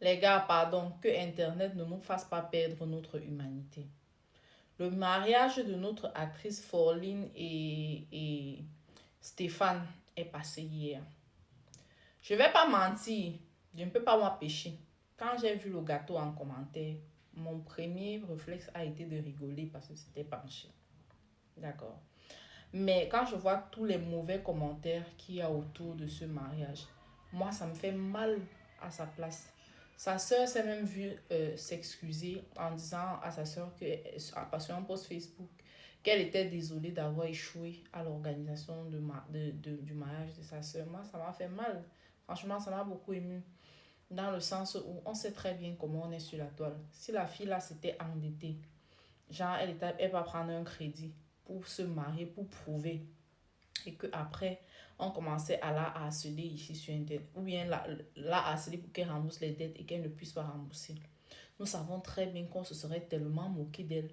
Les gars, pardon, que Internet ne nous fasse pas perdre notre humanité. Le mariage de notre actrice Forline et Stéphane est passé hier. Je vais pas mentir, je ne peux pas m'empêcher. Quand j'ai vu le gâteau en commentaire, mon premier réflexe a été de rigoler parce que c'était penché. D'accord. Mais quand je vois tous les mauvais commentaires qu'il y a autour de ce mariage, moi, ça me fait mal à sa place. Sa sœur s'est même vue s'excuser en disant à sa sœur que, sur un post Facebook, qu'elle était désolée d'avoir échoué à l'organisation du mariage de sa sœur. Moi, ça m'a fait mal. Franchement, ça m'a beaucoup ému. Dans le sens où on sait très bien comment on est sur la toile. Si la fille là s'était endettée, genre elle va prendre un crédit pour se marier, pour prouver, et que après on commençait à la harceler ici sur Internet, ou bien la harceler pour qu'elle rembourse les dettes et qu'elle ne puisse pas rembourser. Nous savons très bien qu'on se serait tellement moqué d'elle,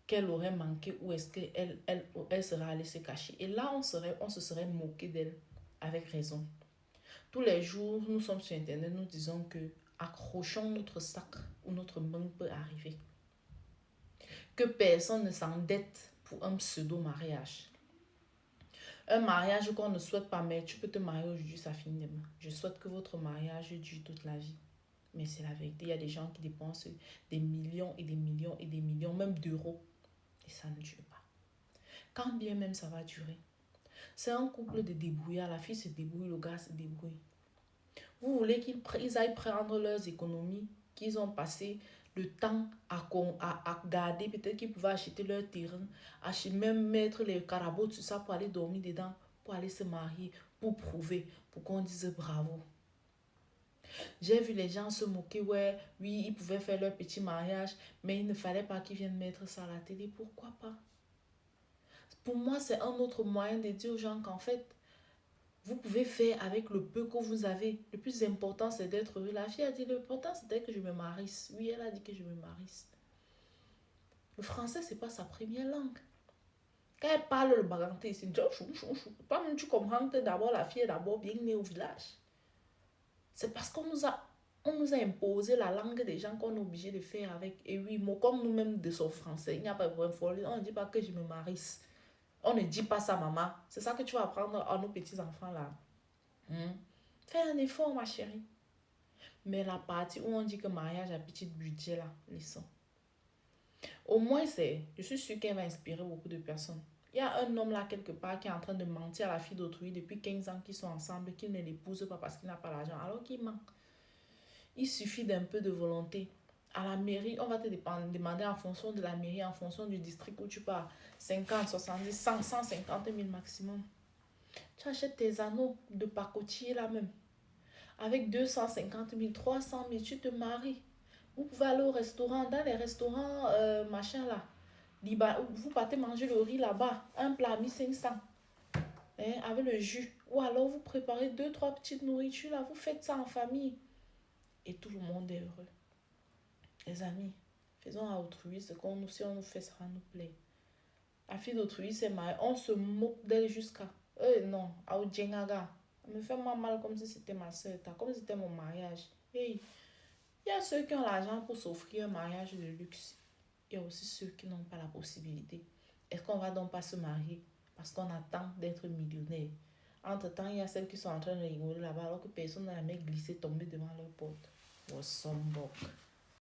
qu'elle aurait manqué, ou est-ce qu'elle serait allée se cacher. Et là, on se serait moqué d'elle avec raison. Tous les jours, nous sommes sur Internet, nous disons que accrochons notre sac ou notre main peut arriver. Que personne ne s'endette pour un pseudo-mariage. Un mariage qu'on ne souhaite pas, mais tu peux te marier aujourd'hui, ça finit demain. Je souhaite que votre mariage dure toute la vie. Mais c'est la vérité, il y a des gens qui dépensent des millions et des millions et des millions, même d'euros. Et ça ne dure pas. Quand bien même ça va durer. C'est un couple de débrouillards. La fille se débrouille, le gars se débrouille. Vous voulez qu'ils aillent prendre leurs économies, qu'ils ont passé le temps à garder, peut-être qu'ils pouvaient acheter leur terrain, même mettre les carabots, tout ça pour aller dormir dedans, pour aller se marier, pour prouver, pour qu'on dise bravo. J'ai vu les gens se moquer, ouais, oui, ils pouvaient faire leur petit mariage, mais il ne fallait pas qu'ils viennent mettre ça à la télé. Pourquoi pas? Pour moi, c'est un autre moyen de dire aux gens qu'en fait, vous pouvez faire avec le peu que vous avez. Le plus important, c'est d'être heureux. La fille a dit, l'important, c'était que je me marisse. Oui, elle a dit que je me marisse. Le français, c'est pas sa première langue. Quand elle parle le baganté, c'est chou. Toi-même, tu comprends que d'abord, la fille est d'abord bien née au village. C'est parce on nous a imposé la langue des gens qu'on est obligé de faire avec. Et oui, comme nous-mêmes de son français, il n'y a pas de problème. On ne dit pas que je me marisse. On ne dit pas ça, maman. C'est ça que tu vas apprendre à nos petits-enfants là. Fais un effort, ma chérie. Mais la partie où on dit que mariage à petit budget là, laissons. Au moins, je suis sûre qu'elle va inspirer beaucoup de personnes. Il y a un homme là quelque part qui est en train de mentir à la fille d'autrui depuis 15 ans qu'ils sont ensemble, qu'il ne l'épouse pas parce qu'il n'a pas l'argent, alors qu'il ment. Il suffit d'un peu de volonté. À la mairie, on va te demander en fonction de la mairie, en fonction du district où tu pars, 50, 70, 100, 150 000 maximum. Tu achètes tes anneaux de pacotier là même. Avec 250 000, 300 000, tu te maries. Vous pouvez aller au restaurant, dans les restaurants, machin là. Vous partez manger le riz là-bas, un plat à 1500, avec le jus. Ou alors vous préparez 2, 3 petites nourritures là, vous faites ça en famille. Et tout le monde est heureux. Les amis, faisons à autrui ce qu'on nous, si on nous fait, ça va nous plaire. La fille d'autrui c'est mariée, on se moque d'elle jusqu'à... non, à Djengaga. Elle me fait mal comme si c'était ma soeur, comme si c'était mon mariage. Hey, il y a ceux qui ont l'argent pour s'offrir un mariage de luxe. Il y a aussi ceux qui n'ont pas la possibilité. Est-ce qu'on va donc pas se marier parce qu'on attend d'être millionnaire? Entre-temps, il y a celles qui sont en train de rigoler là-bas alors que personne n'a jamais glissé, tombé devant leur porte. Wassombok.